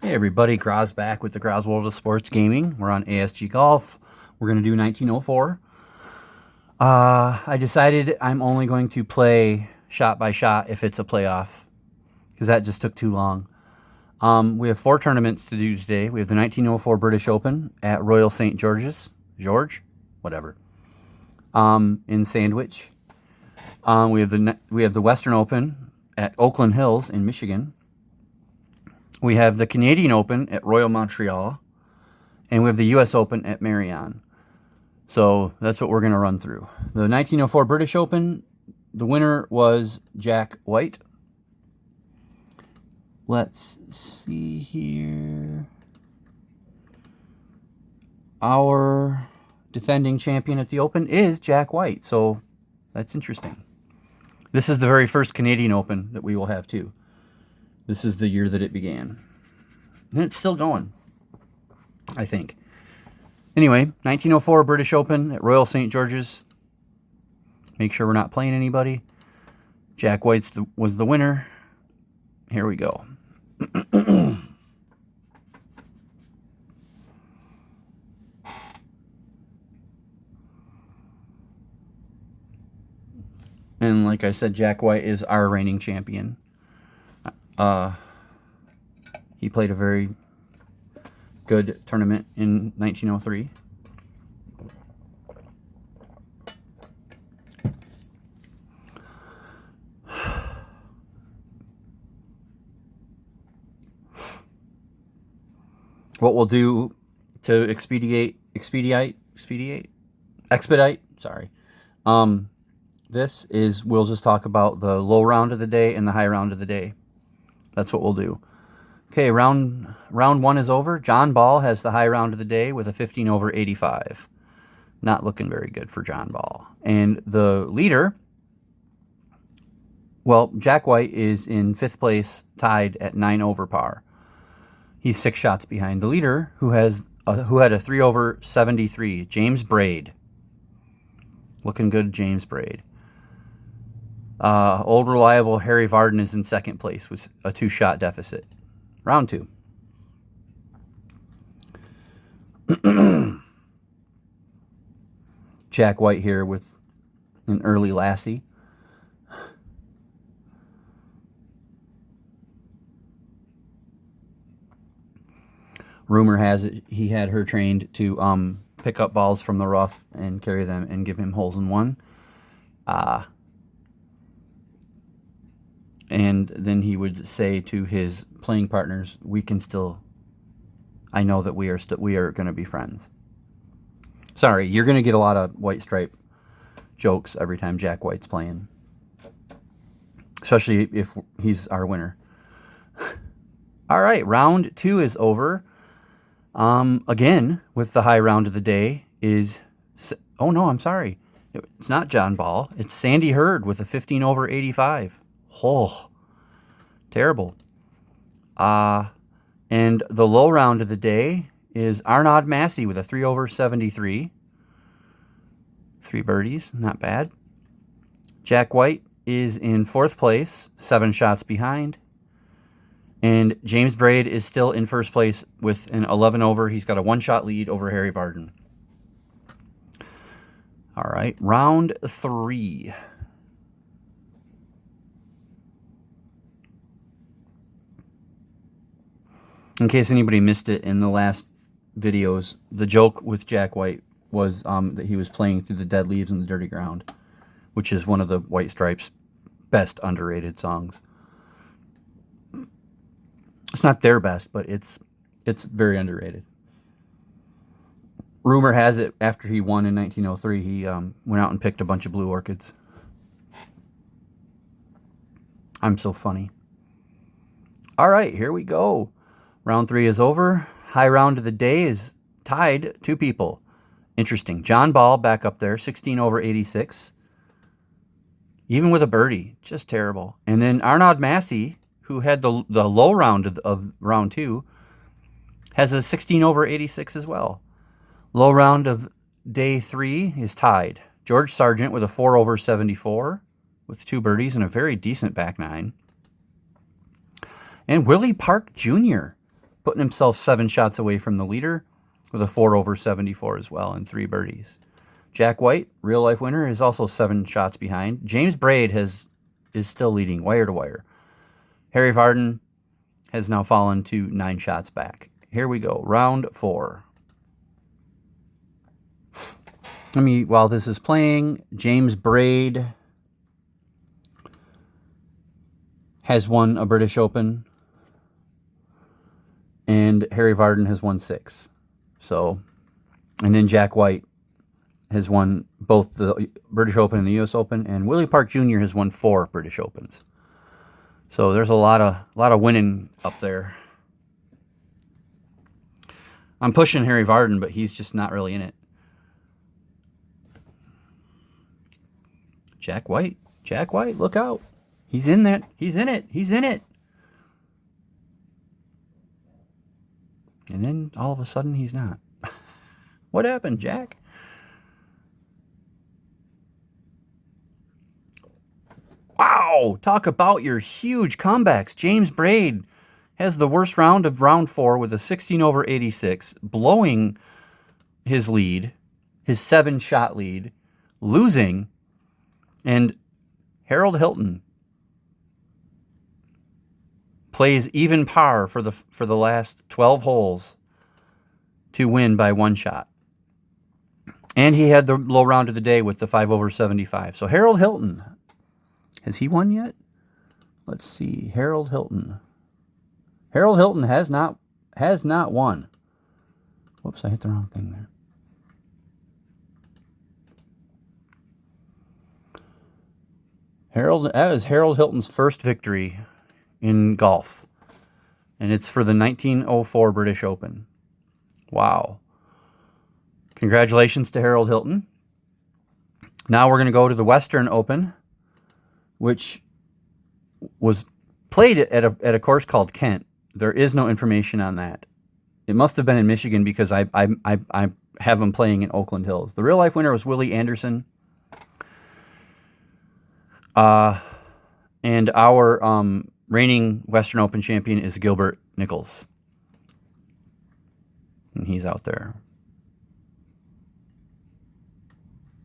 Hey everybody, Graz back with the Graz World of Sports Gaming. We're on ASG Golf. We're going to do 1904. I decided I'm only going to play shot by shot if it's a playoff, because that just took too long. We have 4 tournaments to do today. We have the 1904 British Open at Royal St. George's, whatever, in Sandwich. We have the Western Open at Oakland Hills in Michigan. We have the Canadian Open at Royal Montreal, and we have the U.S. Open at Marion. So that's what we're going to run through. The 1904 British Open, the winner was Jack White. Let's see here. Our defending champion at the Open is Jack White, so that's interesting. This is the very first Canadian Open that we will have too. This is the year that it began. And it's still going, I think. Anyway, 1904 British Open at Royal St. George's. Make sure we're not playing anybody. Jack White was the winner. Here we go. And like I said, Jack White is our reigning champion. He played a very good tournament in 1903. What we'll do to expedite, sorry. This is, we'll just talk about the low round of the day and the high round of the day. That's what we'll do. Okay, round 1 is over. John Ball has the high round of the day with a 15 over 85. Not looking very good for John Ball. And the leader, well, Jack White is in 5th place, tied at 9 over par. He's 6 shots behind the leader, who had a 3 over 73, James Braid. Looking good, James Braid. Old reliable Harry Vardon is in 2nd place with a 2-shot deficit. Round 2. Jack White here with an early lassie. Rumor has it he had her trained to pick up balls from the rough and carry them and give him holes in one. And then he would say to his playing partners, I know that we are going to be friends. Sorry, you're going to get a lot of white stripe jokes every time Jack White's playing. Especially if he's our winner. All right, round 2 is over. Again, with the high round of the day is... Oh, no, I'm sorry. It's not John Ball. It's Sandy Hurd with a 15 over 85. Oh, terrible. And the low round of the day is Arnaud Massey with a 3 over 73. 3 birdies, not bad. Jack White is in 4th place, 7 shots behind. And James Braid is still in 1st place with an 11 over. He's got a 1-shot lead over Harry Vardon. All right, round 3. In case anybody missed it in the last videos, the joke with Jack White was that he was playing through the dead leaves and the dirty ground, which is one of the White Stripes' best underrated songs. It's not their best, but it's very underrated. Rumor has it, after he won in 1903, he went out and picked a bunch of blue orchids. I'm so funny. All right, here we go. Round 3 is over. High round of the day is tied 2 people. Interesting. John Ball back up there, 16 over 86. Even with a birdie, just terrible. And then Arnaud Massey, who had the low round of round 2, has a 16 over 86 as well. Low round of day 3 is tied. George Sargent with a 4 over 74 with 2 birdies and a very decent back 9. And Willie Park Jr. putting himself 7 shots away from the leader with a 4 over 74 as well and 3 birdies. Jack White, real life winner, is also 7 shots behind. James Braid is still leading wire to wire. Harry Vardon has now fallen to 9 shots back. Here we go, round 4. While this is playing, James Braid has won a British Open, and Harry Vardon has won 6. So, and then Jack White has won both the British Open and the U.S. Open, and Willie Park Jr. has won 4 British Opens. So there's a lot of winning up there. I'm pushing Harry Vardon, but he's just not really in it. Jack White, look out. He's in that. He's in it. He's in it. And then all of a sudden he's not. What happened, Jack? Wow, talk about your huge comebacks. James Braid has the worst round of round 4 with a 16 over 86, blowing his lead, his 7-shot lead, losing. And Harold Hilton plays even par for the last 12 holes to win by 1 shot. And he had the low round of the day with the 5 over 75. So Harold Hilton, has he won yet? Let's see. Harold Hilton. Harold Hilton has not won. Whoops, I hit the wrong thing there. That is Harold Hilton's first victory in golf. And it's for the 1904 British Open. Wow. Congratulations to Harold Hilton. Now we're going to go to the Western Open, which was played at a course called Kent. There is no information on that. It must have been in Michigan because I have them playing in Oakland Hills. The real life winner was Willie Anderson. And our reigning Western Open champion is Gilbert Nichols. And he's out there.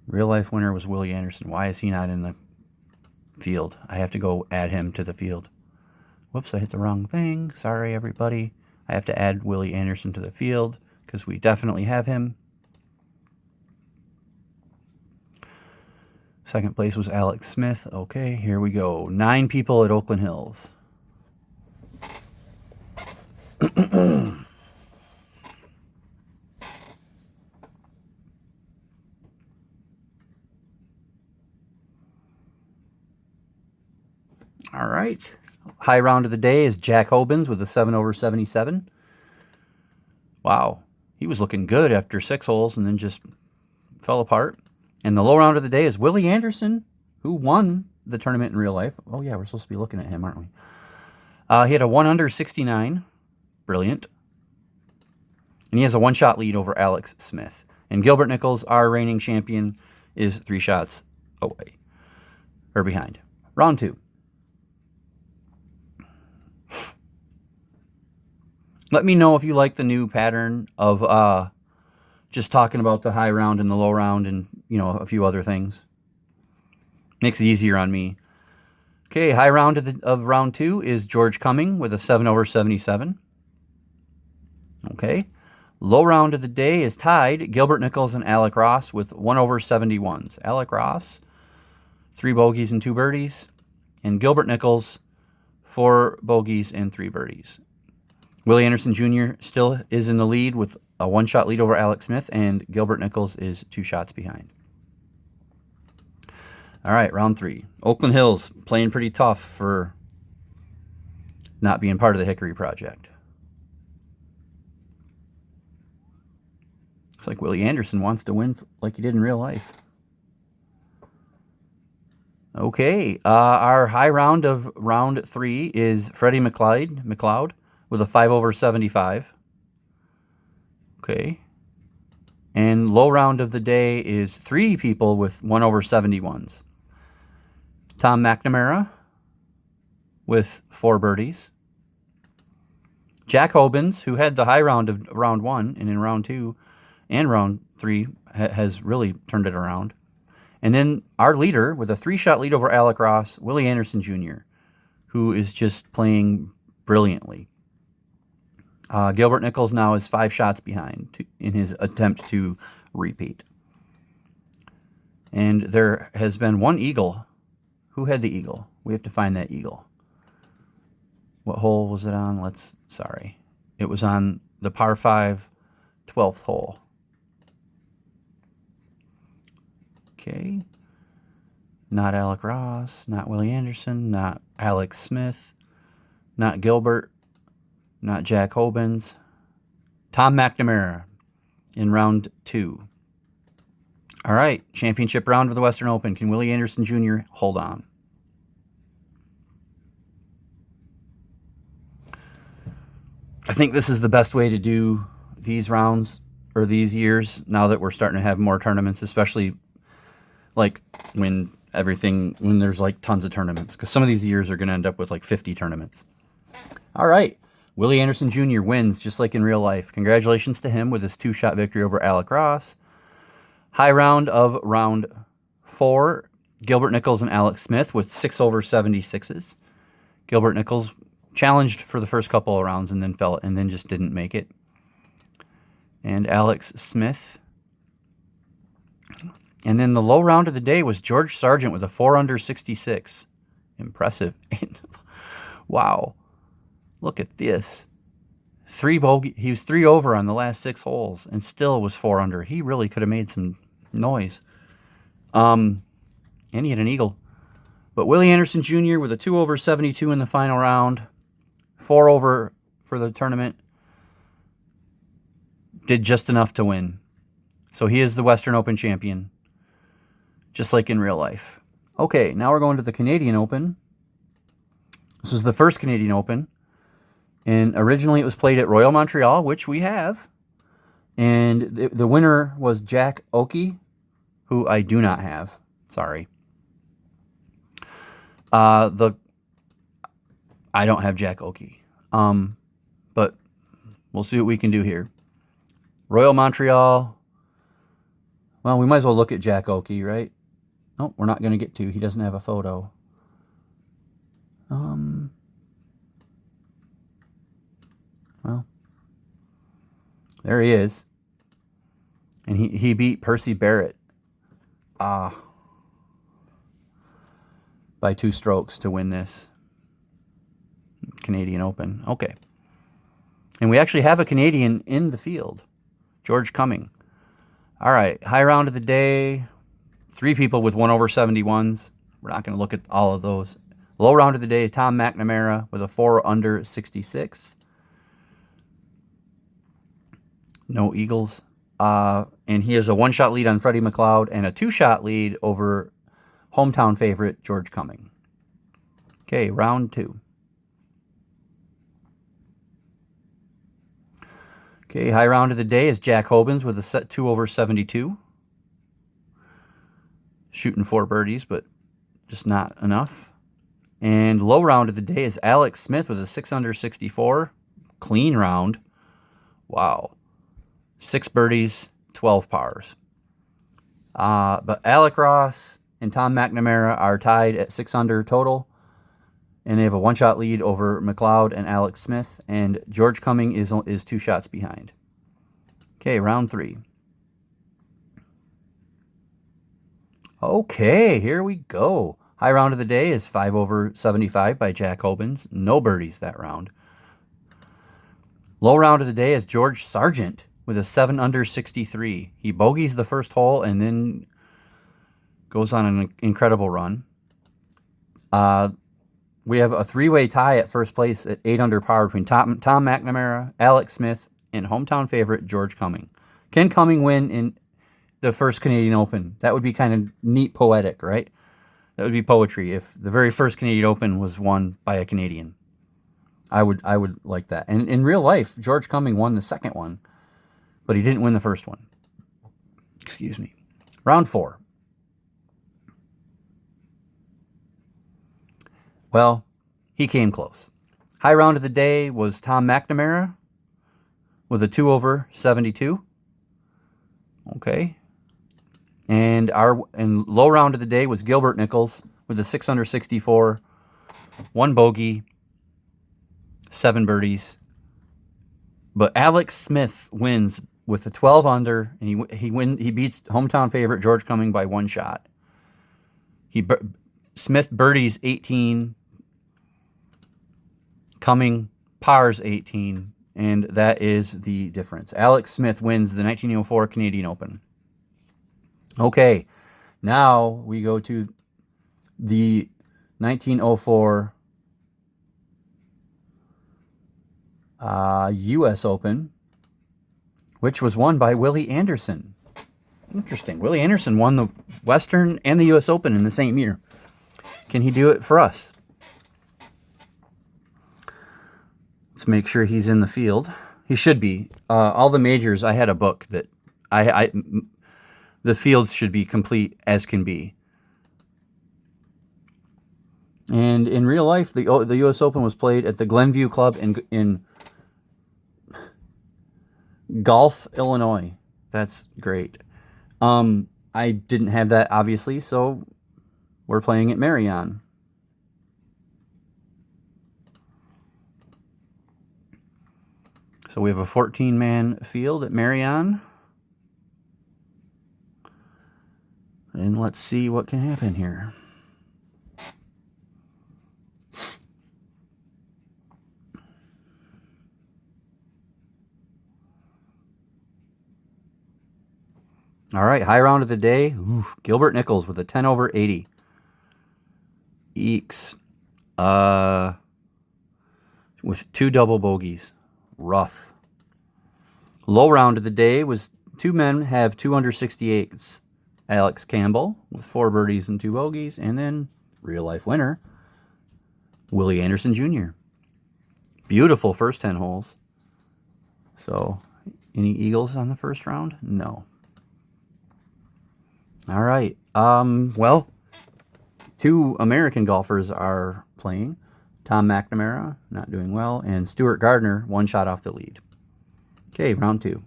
Real life winner was Willie Anderson. Why is he not in the field? I have to go add him to the field. Whoops, I hit the wrong thing. Sorry, everybody. I have to add Willie Anderson to the field because we definitely have him. Second place was Alex Smith. Okay, here we go. 9 people at Oakland Hills. All right. High round of the day is Jack Hobins with a 7 over 77. Wow. He was looking good after 6 holes and then just fell apart. And the low round of the day is Willie Anderson, who won the tournament in real life. Oh, yeah, we're supposed to be looking at him, aren't we? He had a 1 under 69. Brilliant. And he has a 1-shot lead over Alex Smith. And Gilbert Nichols, our reigning champion, is 3 shots away. Or behind. Round 2. Let me know if you like the new pattern of just talking about the high round and the low round and, a few other things. Makes it easier on me. Okay, high round of round 2 is George Cumming with a 7 over 77. Okay. Low round of the day is tied Gilbert Nichols and Alec Ross with 1 over 71s. Alec Ross, 3 bogeys and 2 birdies. And Gilbert Nichols, 4 bogeys and 3 birdies. Willie Anderson Jr. still is in the lead with a 1-shot lead over Alex Smith, and Gilbert Nichols is 2 shots behind. All right, round 3. Oakland Hills playing pretty tough for not being part of the Hickory Project. Looks like Willie Anderson wants to win like he did in real life. Okay, our high round of round 3 is Freddie McLeod with a 5 over 75. Okay. And low round of the day is 3 people with 1 over 71s. Tom McNamara with 4 birdies. Jack Hobens, who had the high round of round 1, and in round 2 and round 3 has really turned it around. And then our leader with a 3-shot lead over Alec Ross, Willie Anderson Jr., who is just playing brilliantly. Gilbert Nichols now is 5 shots behind in his attempt to repeat. And there has been one eagle. Who had the eagle? We have to find that eagle. What hole was it on? It was on the par 5, 12th hole. Okay. Not Alec Ross, not Willie Anderson, not Alex Smith, not Gilbert, not Jack Hobens. Tom McNamara in round 2. All right, championship round of the Western Open. Can Willie Anderson Jr. hold on? I think this is the best way to do these rounds or these years now that we're starting to have more tournaments, especially like when there's like tons of tournaments, because some of these years are going to end up with like 50 tournaments. All right, Willie Anderson Jr. wins just like in real life. Congratulations to him with his 2-shot victory over Alec Ross. High round of round 4, Gilbert Nichols and Alex Smith with 6 over 76s. Gilbert Nichols challenged for the first couple of rounds and then just didn't make it. And Alex Smith. And then the low round of the day was George Sargent with a 4 under 66. Impressive. Wow. Look at this. 3 bogey. He was 3 over on the last 6 holes and still was 4 under. He really could have made some noise. And he had an eagle. But Willie Anderson Jr. with a 2 over 72 in the final round, 4 over for the tournament, did just enough to win. So he is the Western Open champion, just like in real life. Okay, now we're going to the Canadian Open. This was the first Canadian Open. And originally it was played at Royal Montreal, which we have. And the winner was Jack Oakey, who I do not have. Sorry. I don't have Jack Oakey. But we'll see what we can do here. Royal Montreal. Well, we might as well look at Jack Oakey, right? No, we're not going to get to. He doesn't have a photo. Well, there he is. And he beat Percy Barrett by 2 strokes to win this Canadian Open. Okay. And we actually have a Canadian in the field, George Cumming. All right, high round of the day, 3 people with 1 over 71s. We're not going to look at all of those. Low round of the day, Tom McNamara with a 4 under 66. No eagles. And he has a 1-shot lead on Freddie McLeod and a 2-shot lead over hometown favorite George Cumming. Okay, round 2. Okay, high round of the day is Jack Hobens with a set 2 over 72. Shooting 4 birdies, but just not enough. And low round of the day is Alex Smith with a 6 under 64. Clean round. Wow. 6 birdies, 12 pars. But Alec Ross and Tom McNamara are tied at 6 under total. And they have a 1-shot lead over McLeod and Alex Smith. And George Cumming is 2 shots behind. Okay, round 3. Okay, here we go. High round of the day is 5 over 75 by Jack Hobens. No birdies that round. Low round of the day is George Sargent with a 7 under 63. He bogeys the first hole and then goes on an incredible run. We have a 3-way tie at first place at 8 under par between Tom McNamara, Alex Smith, and hometown favorite George Cumming. Can Cumming win in the first Canadian Open? That would be kind of neat poetic, right? That would be poetry if the very first Canadian Open was won by a Canadian. I would like that. And in real life, George Cumming won the second one, but he didn't win the first one. Excuse me. Round 4. Well, he came close. High round of the day was Tom McNamara with a 2 over 72. Okay. And low round of the day was Gilbert Nichols with a 6 under 64, 1 bogey, 7 birdies. But Alex Smith wins with a 12 under, and he beats hometown favorite George Cumming by 1 shot. Smith birdies 18, Cumming pars 18, and that is the difference. Alex Smith wins the 1904 Canadian Open. Okay, now we go to the 1904 U.S. Open, which was won by Willie Anderson. Interesting. Willie Anderson won the Western and the U.S. Open in the same year. Can he do it for us? Let's make sure he's in the field. He should be. All the majors, I had a book that the fields should be complete as can be. And in real life, the U.S. Open was played at the Glenview Club in Gulf, Illinois. That's great. I didn't have that, obviously, so we're playing at Marion. So we have a 14-man field at Marion. And let's see what can happen here. All right, high round of the day. Oof, Gilbert Nichols with a 10 over 80. Eeks. With 2 double bogeys. Rough. Low round of the day was 2 men have 2 under 68s. Alex Campbell with 4 birdies and 2 bogeys, and then real life winner, Willie Anderson Jr. Beautiful first 10 holes. So, any eagles on the first round? No. All right. Well, 2 American golfers are playing. Tom McNamara, not doing well, and Stuart Gardner, 1 shot off the lead. Okay, round 2.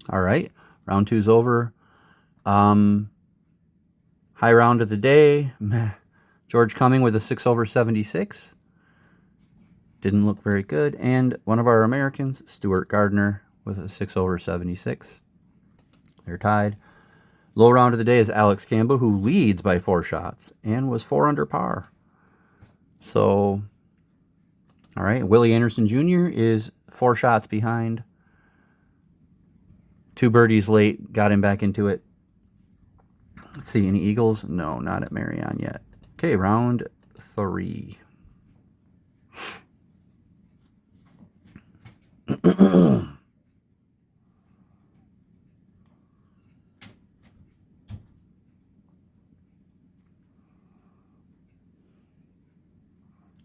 All right, round 2's over. High round of the day, George Cumming with a 6 over 76. Didn't look very good. And one of our Americans, Stuart Gardner, with a 6 over 76. They're tied. Low round of the day is Alex Campbell, who leads by 4 shots and was 4 under par. So, all right, Willie Anderson Jr. is 4 shots behind. 2 birdies late, got him back into it. Let's see, any eagles? No, not at Marion yet. Okay, round 3.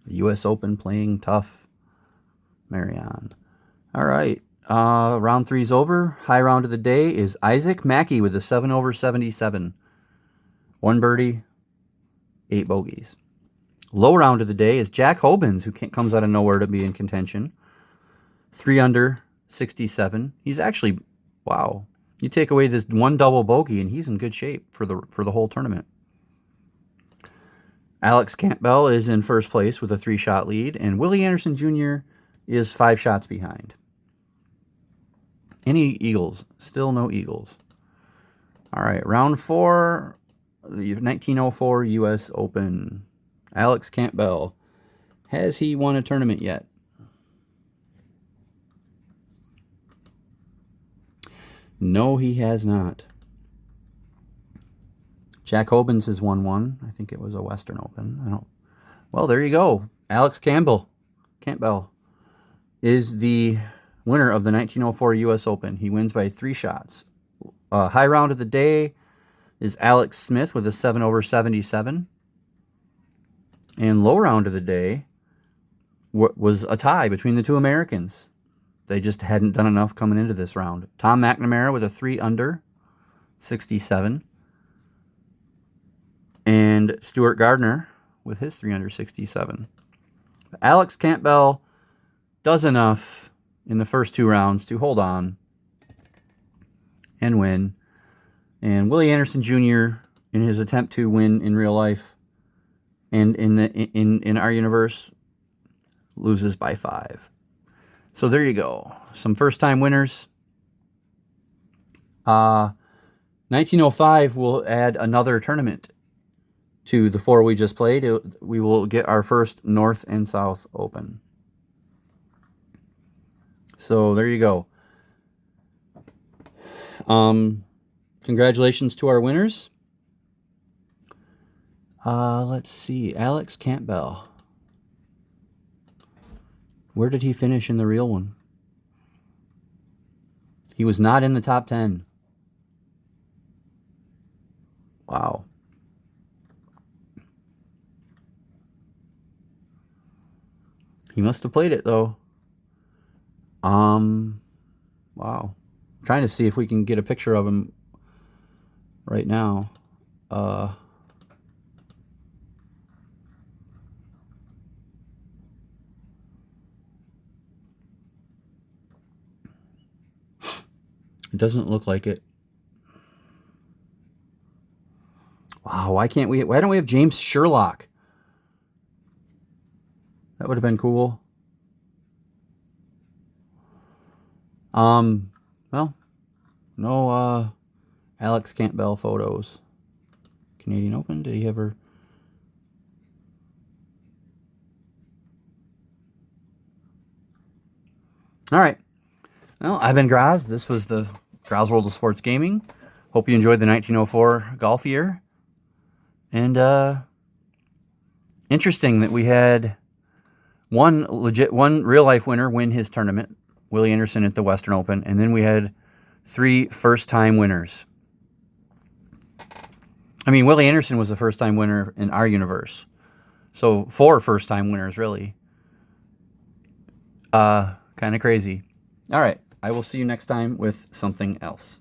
U.S. Open playing tough. Marion. All right. Round 3's over. High round of the day is Isaac Mackey with a 7 over 77. 1 birdie, 8 bogeys. Low round of the day is Jack Hobins, who comes out of nowhere to be in contention. 3 under 67. He's actually, wow. You take away this 1 double bogey, and he's in good shape for the whole tournament. Alex Campbell is in first place with a 3-shot lead, and Willie Anderson Jr. is 5 shots behind. Any eagles? Still no eagles. All right, round 4, the 1904 U.S. Open. Alex Campbell. Has he won a tournament yet? No, he has not. Jack Hobins has won 1. I think it was a Western Open. Well, there you go. Alex Campbell is the winner of the 1904 U.S. Open. He wins by 3 shots. High round of the day is Alex Smith with a 7 over 77. And low round of the day was a tie between the two Americans. They just hadn't done enough coming into this round. Tom McNamara with a 3 under, 67. And Stuart Gardner with his 3 under, 67. Alex Campbell does enough in the first 2 rounds to hold on and win. And Willie Anderson Jr., in his attempt to win in real life and in our universe, loses by 5. So there you go. Some first-time winners. 1905 will add another tournament to the 4 we just played. We will get our first North and South Open. So there you go. Congratulations to our winners. Let's see. Alex Campbell. Where did he finish in the real one? He was not in the top 10. Wow. He must have played it, though. Wow. Trying to see if we can get a picture of him right now. It doesn't look like it. Wow, why don't we have James Sherlock? That would have been cool. Well, no Alex Campbell photos. Canadian Open, did he ever? All right. Well, I've been Graz. This was the Graz World of Sports Gaming. Hope you enjoyed the 1904 golf year. And interesting that we had one real-life winner win his tournament, Willie Anderson at the Western Open, and then we had 3 first-time winners. I mean, Willie Anderson was the first-time winner in our universe. So 4 first-time winners, really. Kind of crazy. All right. I will see you next time with something else.